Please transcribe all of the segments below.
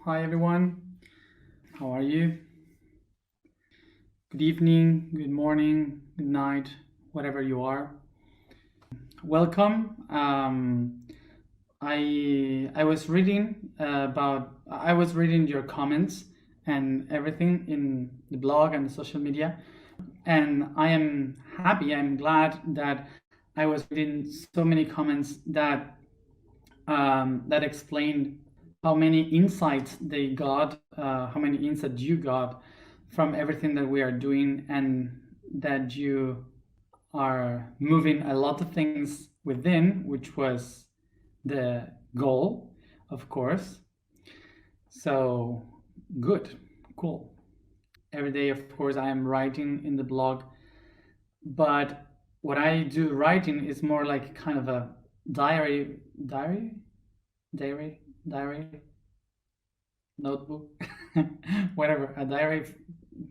Hi everyone. How are you? Good evening, good morning, good night, whatever you are. Welcome. I was reading your comments and everything in the blog and the social media, and I am happy. I'm glad that I was reading so many comments that explained how many insights they got, how many insights you got from everything that we are doing, and that you are moving a lot of things within, which was the goal, of course. So good, cool. Every day, of course, I am writing in the blog, but what I do writing is more like kind of a diary notebook, whatever, a diary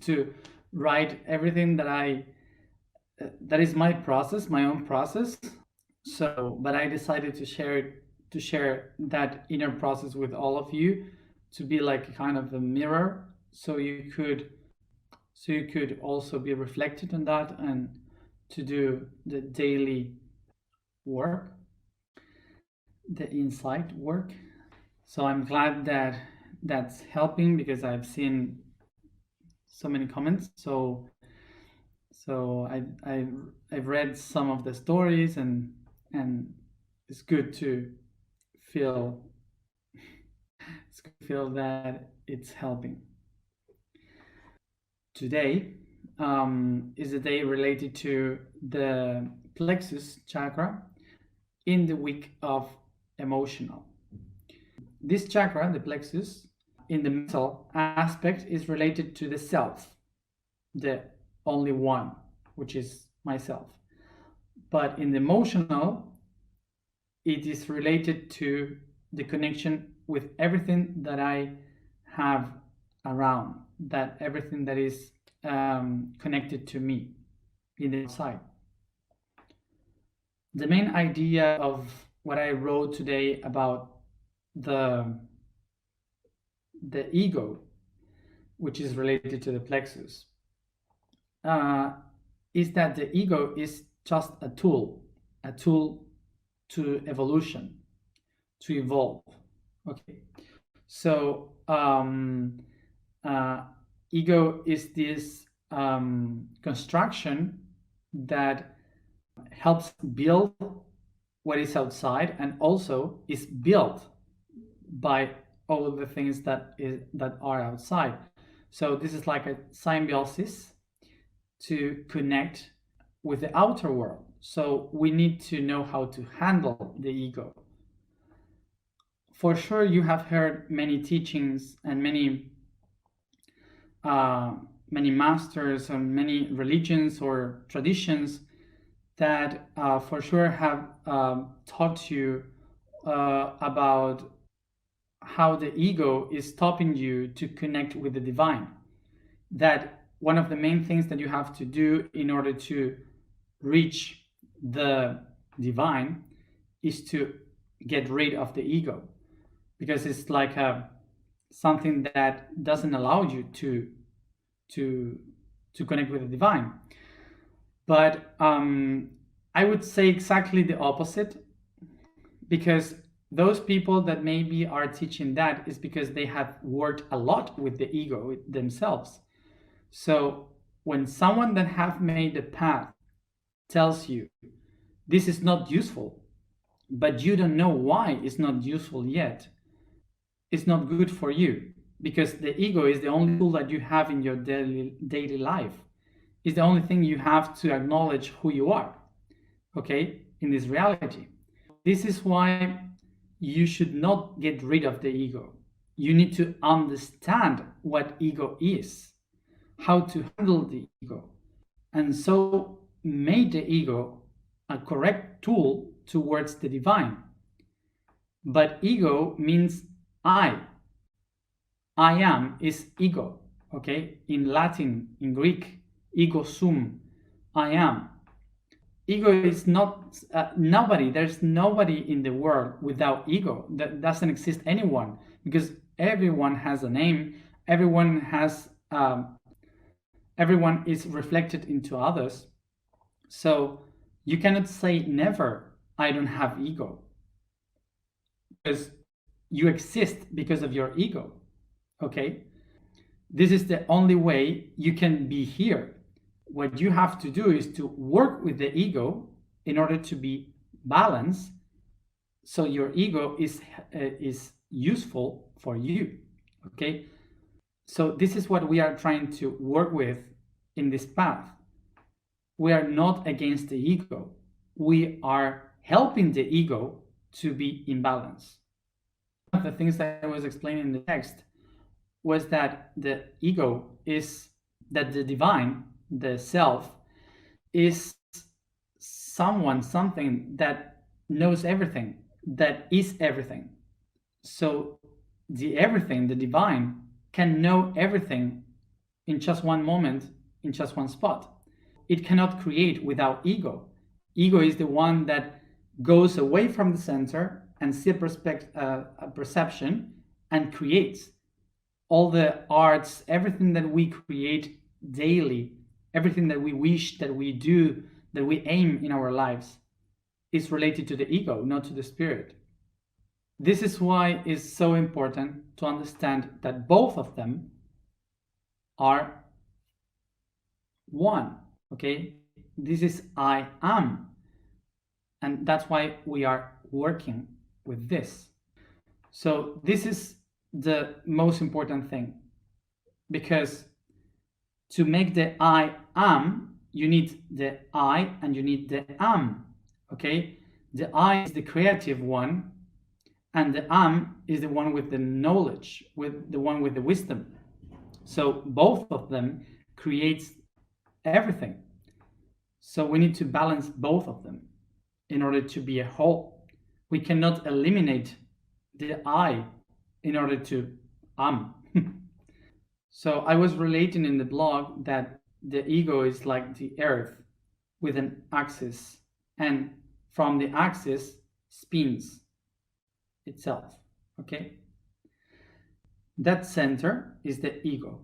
to write everything that is my process, my own process. So, but I decided to share that inner process with all of you, to be like a kind of a mirror, so you could also be reflected on that and to do the daily work, the insight work. So I'm glad that that's helping, because I've seen so many comments. So I've read some of the stories, and it's good to feel that it's helping. Today is a day related to the Plexus Chakra in the week of emotional. This chakra, the plexus, in the mental aspect is related to the self, the only one, which is myself. But in the emotional, it is related to the connection with everything that I have around, that everything that is connected to me in the outside. The main idea of what I wrote today about the ego, which is related to the plexus, is that the ego is just a tool to evolution, to evolve. Okay, so ego is this construction that helps build what is outside, and also is built by all of the things that are outside. So this is like a symbiosis to connect with the outer world. So we need to know how to handle the ego. For sure, you have heard many teachings and many masters and many religions or traditions that for sure have taught you about how the ego is stopping you to connect with the divine. That one of the main things that you have to do in order to reach the divine is to get rid of the ego, because it's like something that doesn't allow you to connect with the divine. But I would say exactly the opposite, because those people that maybe are teaching that is because they have worked a lot with the ego themselves. So when someone that have made the path tells you this is not useful, but you don't know why it's not useful yet, it's not good for you, because the ego is the only tool that you have in your daily life. It's the only thing you have to acknowledge who you are, okay, in this reality. This is why you should not get rid of the ego. You need to understand what ego is, how to handle the ego, and so make the ego a correct tool towards the divine. But ego means I am is ego, okay? In Latin, in Greek, ego sum, I am. Ego is not nobody. There's nobody in the world without ego. That doesn't exist anyone, because everyone has a name, everyone is reflected into others. So you cannot say never, I don't have ego, because you exist because of your ego. Okay, this is the only way you can be here. What you have to do is to work with the ego in order to be balanced, so your ego is useful for you. Okay, so this is what we are trying to work with in this path. We are not against the ego, we are helping the ego to be in balance. One of the things that I was explaining in the text was that the ego is that the divine, the self, is something that knows everything, that is everything. So the everything, the divine, can know everything in just one moment, in just one spot. It cannot create without ego. Ego is the one that goes away from the center and sees a perception and creates. All the arts, everything that we create daily, everything that we wish, that we do, that we aim in our lives, is related to the ego, not to the spirit. This is why it's so important to understand that both of them are one. Okay, this is I am, and that's why we are working with this. So this is the most important thing, because to make the I am, you need the I and you need the am. Okay, the I is the creative one, and the am is the one with the knowledge, with the one with the wisdom. So both of them creates everything. So we need to balance both of them in order to be a whole. We cannot eliminate the I in order to So I was relating in the blog that the ego is like the earth with an axis, and from the axis spins itself. Okay, that center is the ego,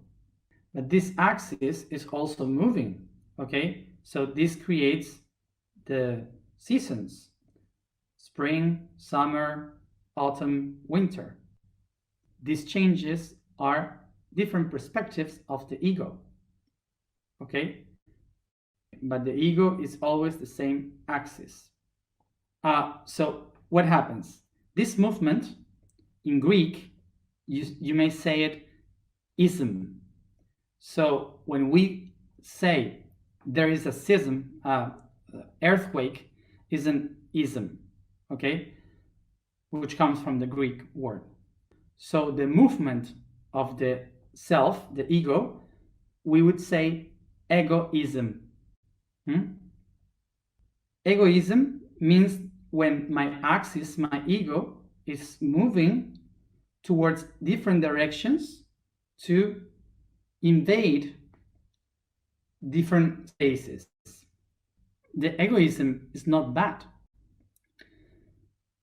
but this axis is also moving. Okay, so this creates the seasons: spring, summer, autumn, winter. These changes are different perspectives of the ego. Okay, but the ego is always the same axis. So what happens? This movement in Greek, you may say it ism. So when we say there is a schism, earthquake is an ism, okay, which comes from the Greek word. So the movement of the self, the ego, we would say egoism. Egoism means when my axis, my ego, is moving towards different directions to invade different spaces. The egoism is not bad.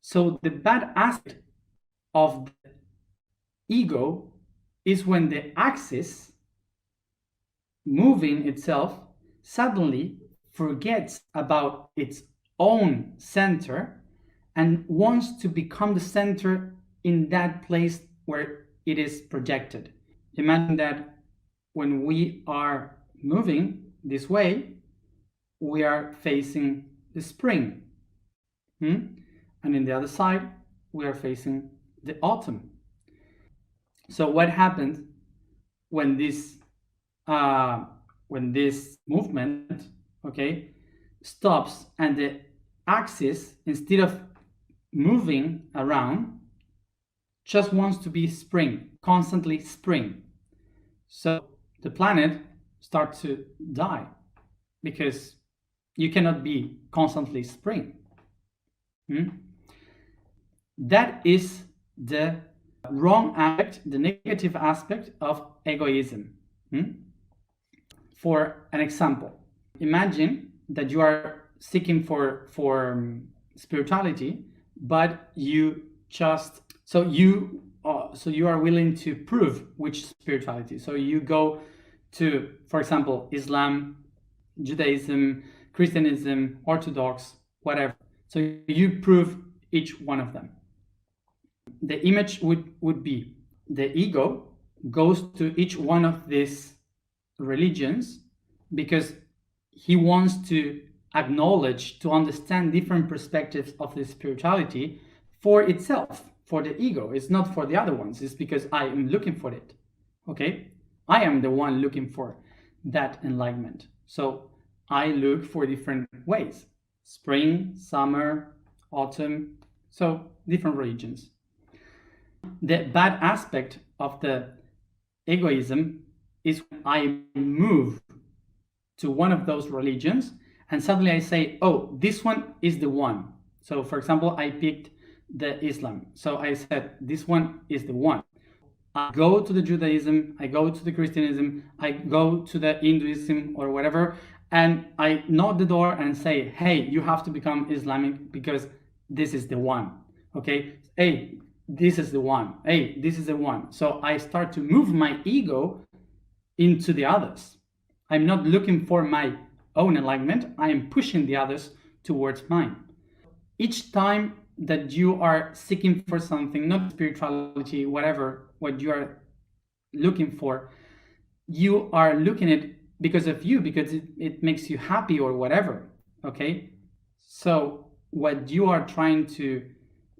So the bad aspect of the ego is when the axis moving itself suddenly forgets about its own center and wants to become the center in that place where it is projected. Imagine that when we are moving this way, we are facing the spring. And in the other side, we are facing the autumn. So what happens when this movement, okay, stops and the axis, instead of moving around, just wants to be spring, constantly spring. So the planet starts to die because you cannot be constantly spring. That is the wrong aspect, the negative aspect of egoism. For an example, imagine that you are seeking for spirituality, but you so you are willing to prove which spirituality. So you go to, for example, Islam, Judaism, Christianism, Orthodox, whatever. So you prove each one of them. The image would be the ego goes to each one of these religions because he wants to acknowledge, to understand different perspectives of the spirituality for itself, for the ego. It's not for the other ones. It's because I am looking for it. Okay? I am the one looking for that enlightenment. So I look for different ways: spring, summer, autumn, so different religions. The bad aspect of the egoism is when I move to one of those religions and suddenly I say, oh, this one is the one. So for example, I picked the Islam. So I said, this one is the one. I go to the Judaism, I go to the Christianism, I go to the Hinduism or whatever, and I knock the door and say, hey, you have to become Islamic because this is the one. Okay? Hey, this is the one. Hey, this is the one. So I start to move my ego into the others. I'm not looking for my own enlightenment. I am pushing the others towards mine. Each time that you are seeking for something, not spirituality, whatever, what you are looking for, you are looking at it because of you, because it makes you happy or whatever. Okay? So what you are trying to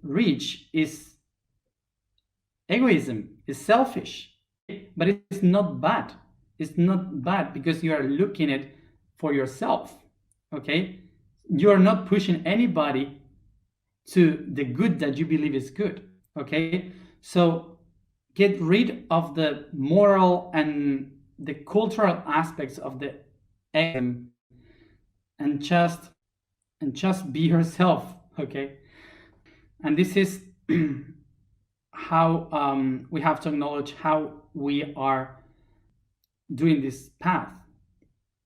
reach is egoism, is selfish, but it's not bad. It's not bad because you are looking at it for yourself. Okay? You are not pushing anybody to the good that you believe is good. Okay? So get rid of the moral and the cultural aspects of the egoism and just be yourself. Okay? And this is how we have to acknowledge how we are doing this path.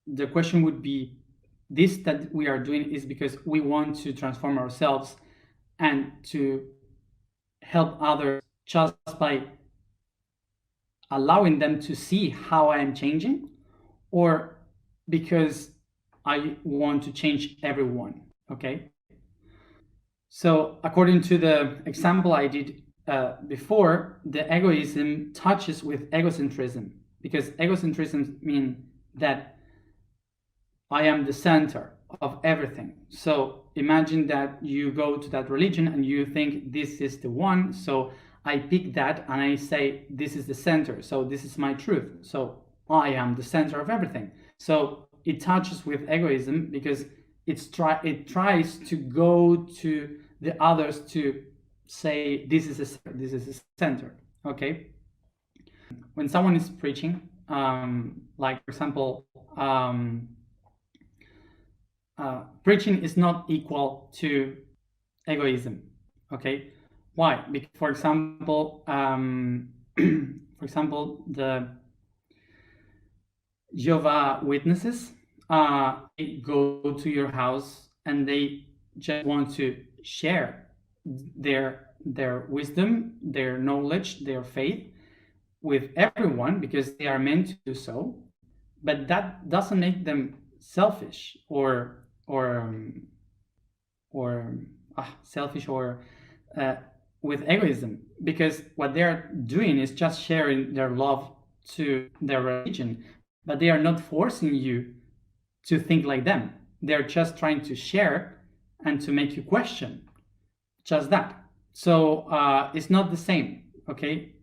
The question would be, this that we are doing is because we want to transform ourselves and to help others just by allowing them to see how I am changing, or because I want to change everyone. Okay? So according to the example I did before, the egoism touches with egocentrism, because egocentrism means that I am the center of everything. So imagine that you go to that religion and you think this is the one. So I pick that and I say this is the center. So this is my truth. So I am the center of everything. So it touches with egoism because it tries to go to the others to say this is a center. Okay. When someone is preaching, like for example, preaching is not equal to egoism. Okay, why? Because, for example, the Jehovah Witnesses, they go to your house and they just want to share their wisdom, their knowledge, their faith with everyone because they are meant to do so. But that doesn't make them selfish or selfish or with egoism, because what they're doing is just sharing their love to their religion, but they are not forcing you to think like them. They're just trying to share and to make you question, just that. So it's not the same. Okay,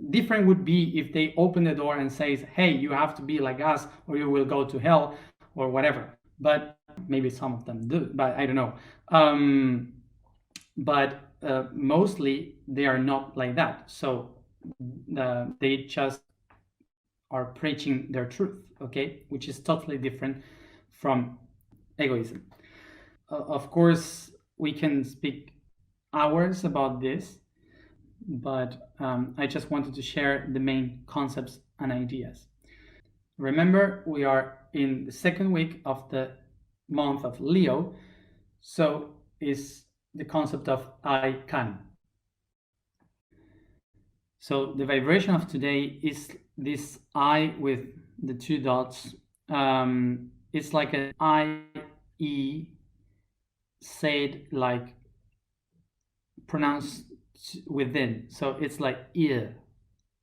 different would be if they open the door and says, hey, you have to be like us or you will go to hell or whatever. But maybe some of them do, but I don't know. But mostly they are not like that. So they just are preaching their truth, okay, which is totally different from egoism. Of course, we can speak hours about this, but I just wanted to share the main concepts and ideas. Remember, we are in the second week of the month of Leo, so is the concept of I can. So the vibration of today is this I with the two dots. It's like an I-E said like pronounced within. So it's like ear,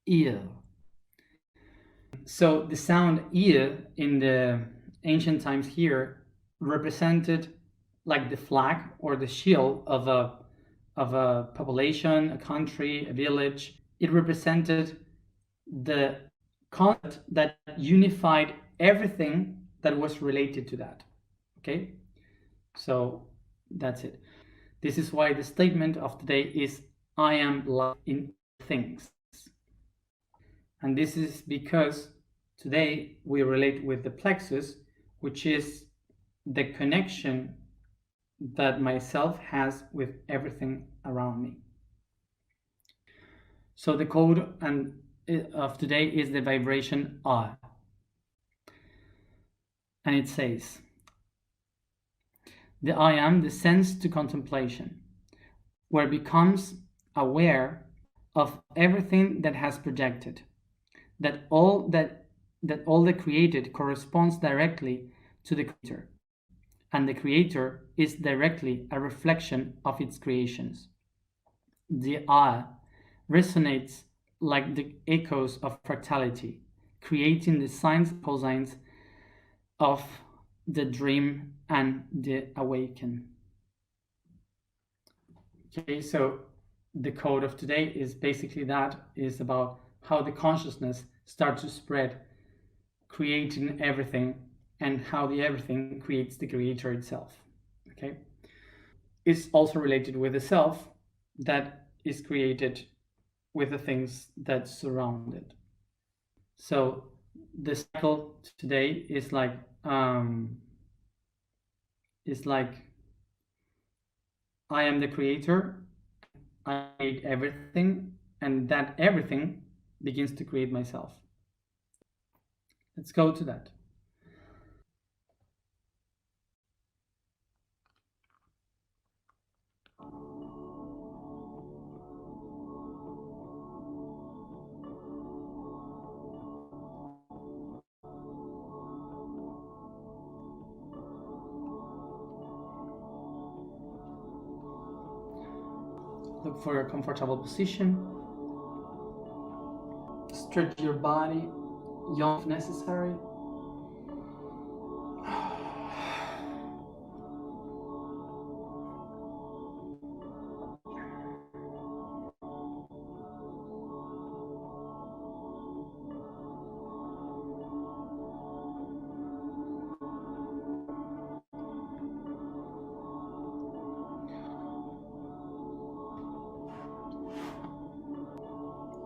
ear. So the sound ear in the ancient times here represented like the flag or the shield of a population, a country, a village. It represented the concept that unified everything that was related to that. Okay, so that's it. This is why the statement of today is I am life in things. And this is because today we relate with the plexus, which is the connection that myself has with everything around me. So the code of today is the vibration I. And it says, the I am descends to contemplation, where it becomes aware of everything that has projected, that all that created corresponds directly to the creator, and the creator is directly a reflection of its creations. The I resonates like the echoes of fractality, creating the sines and cosines of the dream and the awaken. Okay, so the code of today is basically that, is about how the consciousness starts to spread, creating everything, and how the everything creates the creator itself. Okay, it's also related with the self that is created with the things that surround it. So the cycle today is like I am the creator, I create everything, and that everything begins to create myself. Let's go to that. Look for a comfortable position. Stretch your body, yawn if necessary.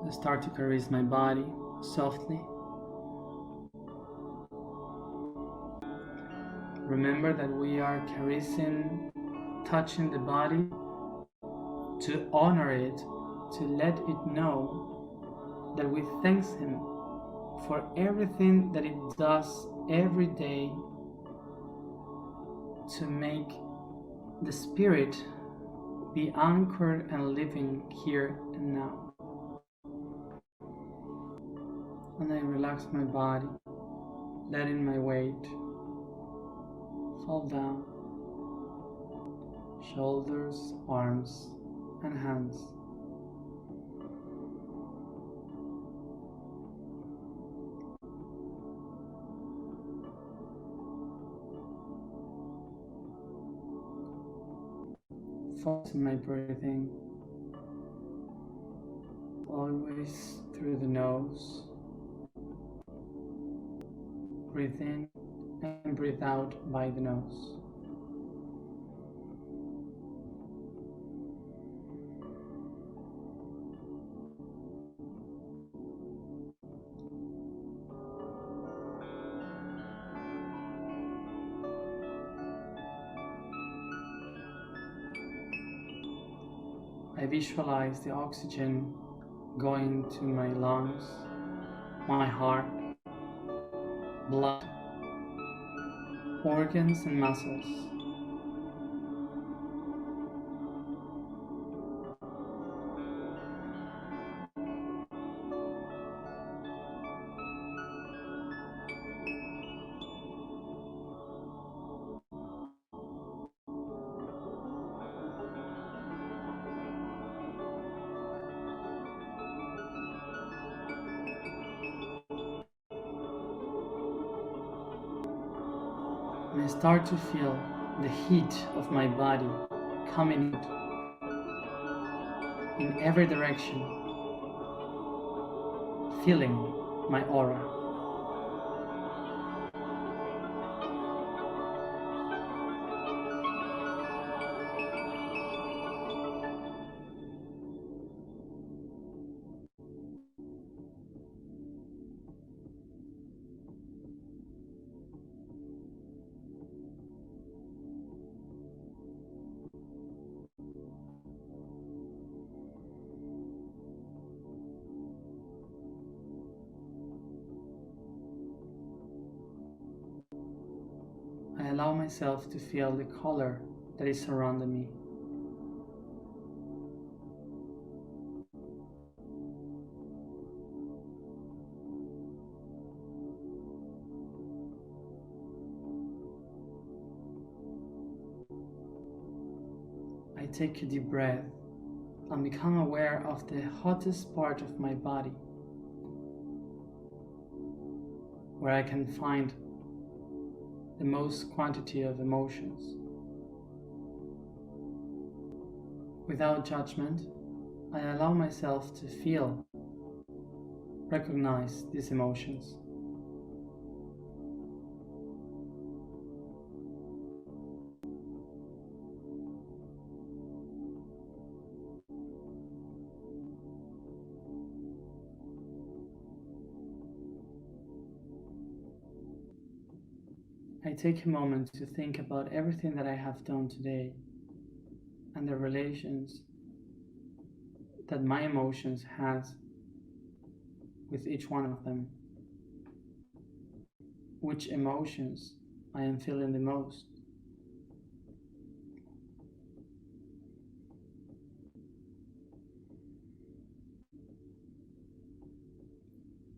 I start to caress my body softly. Remember that we are caressing, touching the body to honor it, to let it know that we thank Him for everything that it does every day to make the spirit be anchored and living here and now. And I relax my body, letting my weight fall down, shoulders, arms, and hands. Focus on my breathing, always through the nose. Breathe in and breathe out by the nose. I visualize the oxygen going to my lungs, my heart, blood, organs and muscles. and I start to feel the heat of my body coming out in every direction, filling my aura. I allow myself to feel the color that is surrounding me. I take a deep breath and become aware of the hottest part of my body, where I can find the most quantity of emotions. Without judgment, I allow myself to feel, recognize these emotions. I take a moment to think about everything that I have done today and the relations that my emotions has with each one of them. Which emotions I am feeling the most.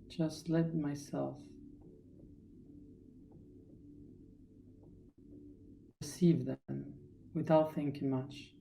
Just let myself receive them without thinking much.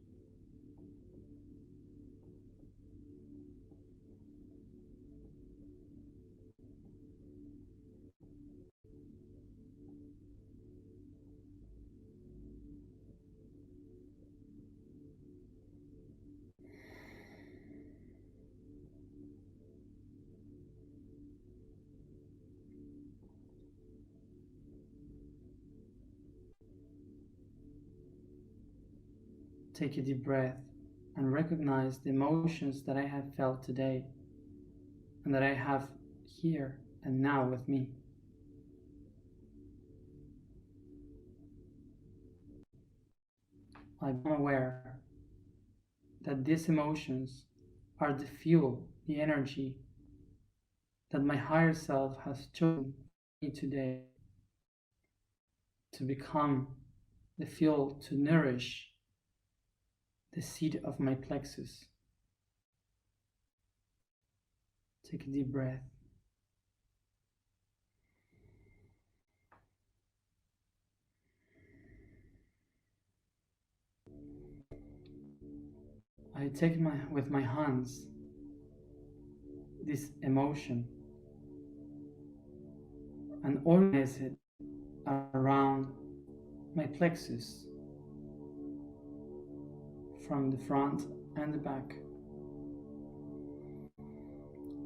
Take a deep breath and recognize the emotions that I have felt today and that I have here and now with me. I'm aware that these emotions are the fuel, the energy that my higher self has chosen for me today to become the fuel to nourish the seed of my plexus. Take a deep breath. I take with my hands this emotion and organize it around my plexus from the front and the back,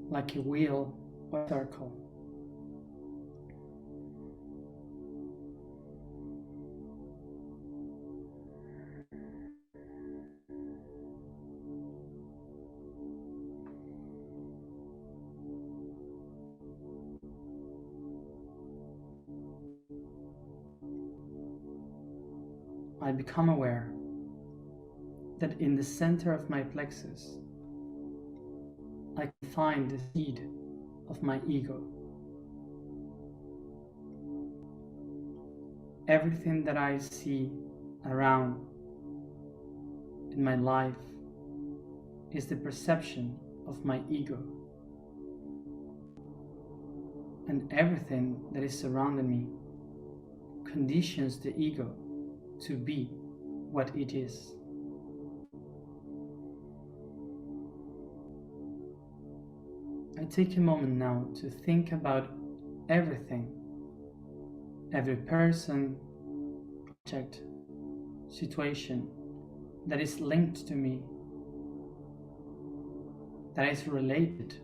like a wheel or a circle. I become aware that in the center of my plexus, I can find the seed of my ego. Everything that I see around in my life is the perception of my ego. And everything that is surrounding me conditions the ego to be what it is. I take a moment now to think about everything, every person, object, situation that is linked to me, that is related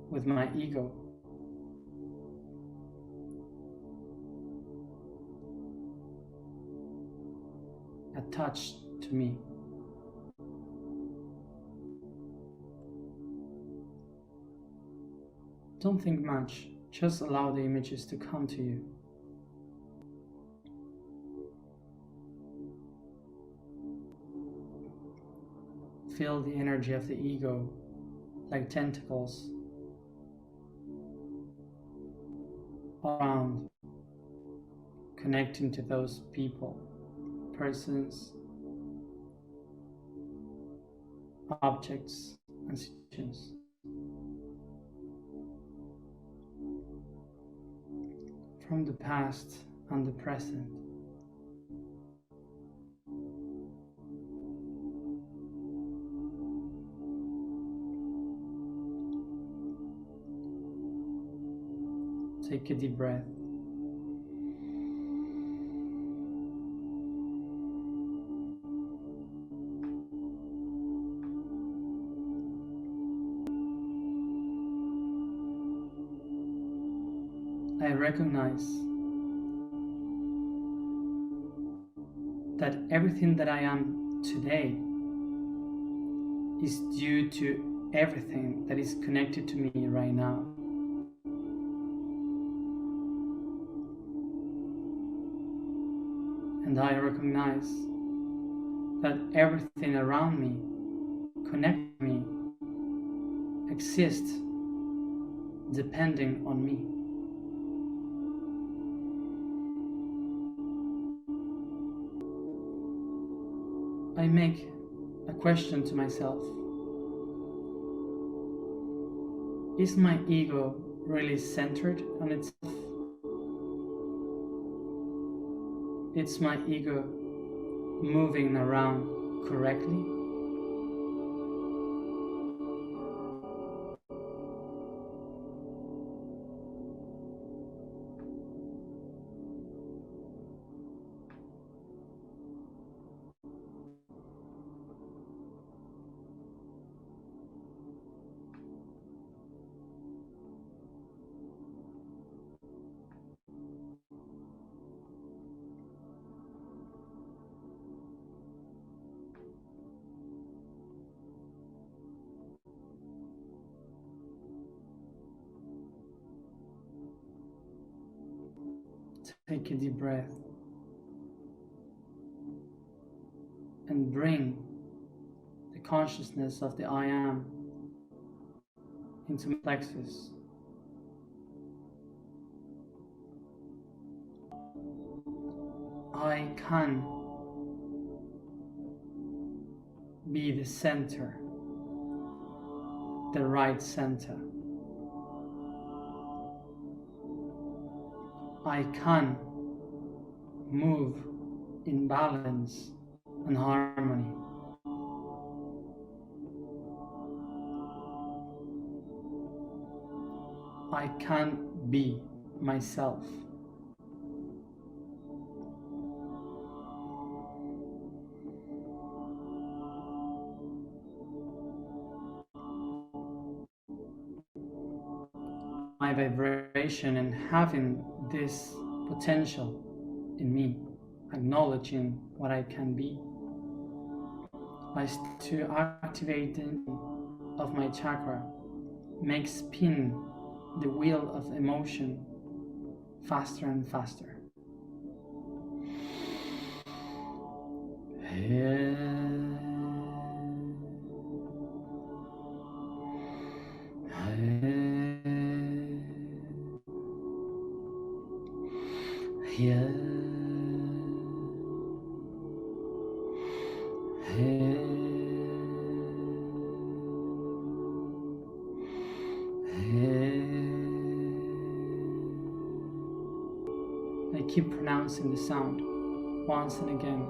with my ego. Attached to me. Don't think much, just allow the images to come to you. Feel the energy of the ego like tentacles around, connecting to those people, persons, objects, and situations. From the past and the present. Take a deep breath. I recognize that everything that I am today is due to everything that is connected to me right now. And I recognize that everything around me, connects me, exists depending on me. I make a question to myself. Is my ego really centered on itself? Is my ego moving around correctly? Take a deep breath and bring the consciousness of the I am into my plexus. I can be the center, the right center. I can move in balance and harmony. I can be myself. My vibration and having this potential in me, acknowledging what I can be, to activating of my chakra, makes spin the wheel of emotion faster and faster. I keep pronouncing the sound once and again.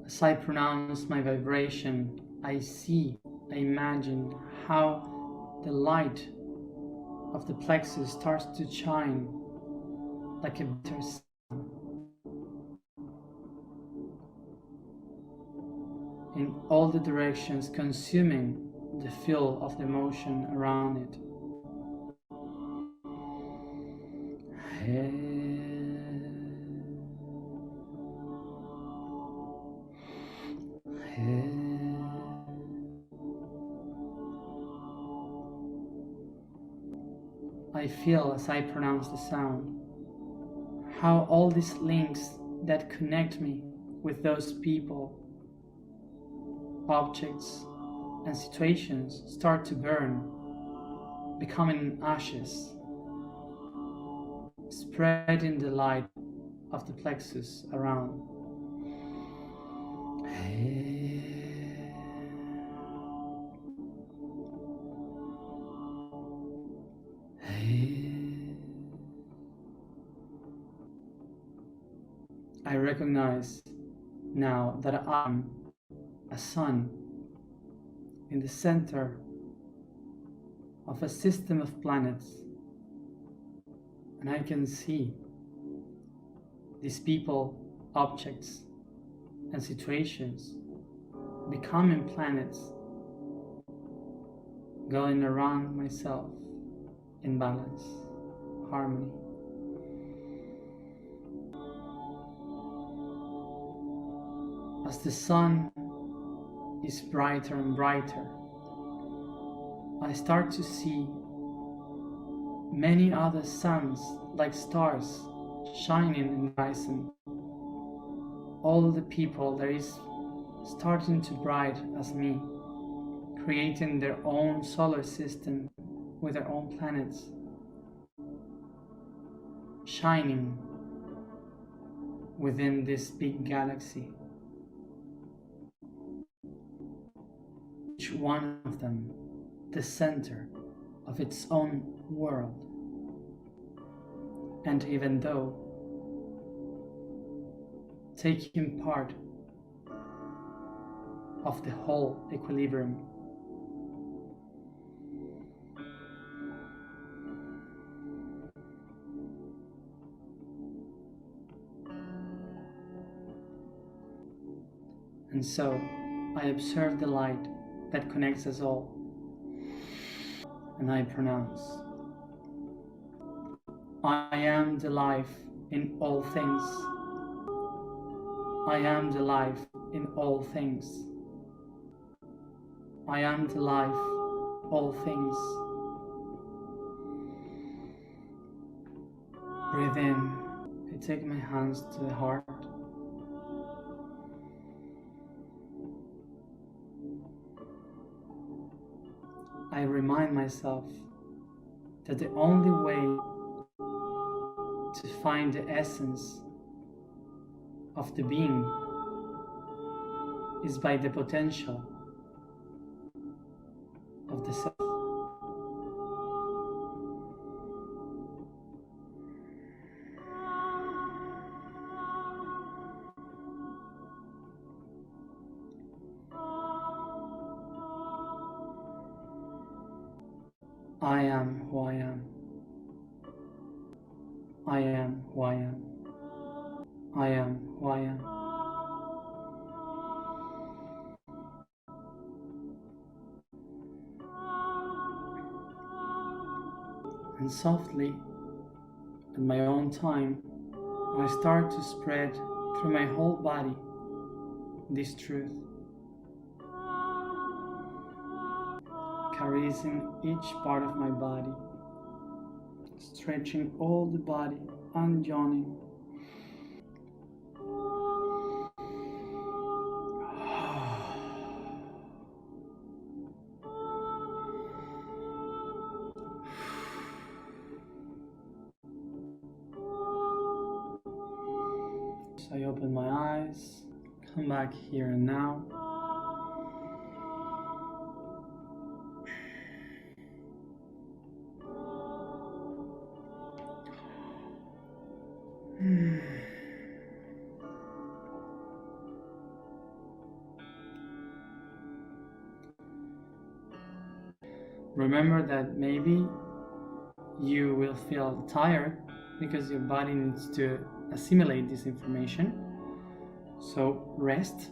As I pronounce my vibration, I imagine how the light of the plexus starts to shine like a bitter sun in all the directions, consuming the field of the motion around it. I feel as I pronounce the sound how all these links that connect me with those people, objects, and situations start to burn, becoming ashes, spreading the light of the plexus around. I recognize now that I'm a sun in the center of a system of planets, and I can see these people, objects, and situations becoming planets, going around myself in balance, harmony. As the sun is brighter and brighter, I start to see many other suns like stars shining in the horizon. All the people that is starting to bright as me, creating their own solar system with their own planets, shining within this big galaxy. Each one of them the center of its own world. And even though taking part of the whole equilibrium, and so I observe the light that connects us all, and I pronounce, I am the life in all things. I am the life in all things. I am the life, all things. Breathe in. I take my hands to the heart. I remind myself that the only way to find the essence of the being is by the potential of the self. I am who I am. I am who I am. I am who I am. And softly, at my own time, I start to spread through my whole body this truth, caressing each part of my body, stretching all the body and yawning. So I open my eyes, come back here and now. Remember that maybe you will feel tired because your body needs to assimilate this information. So rest.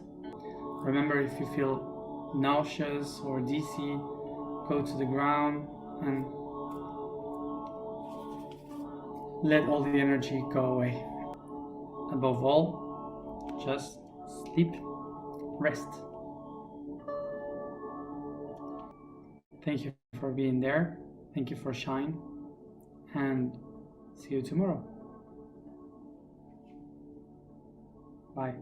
Remember, if you feel nauseous or dizzy, go to the ground and let all the energy go away. Above all, just sleep, rest. Thank you for being there. Thank you for sharing. And see you tomorrow. Bye.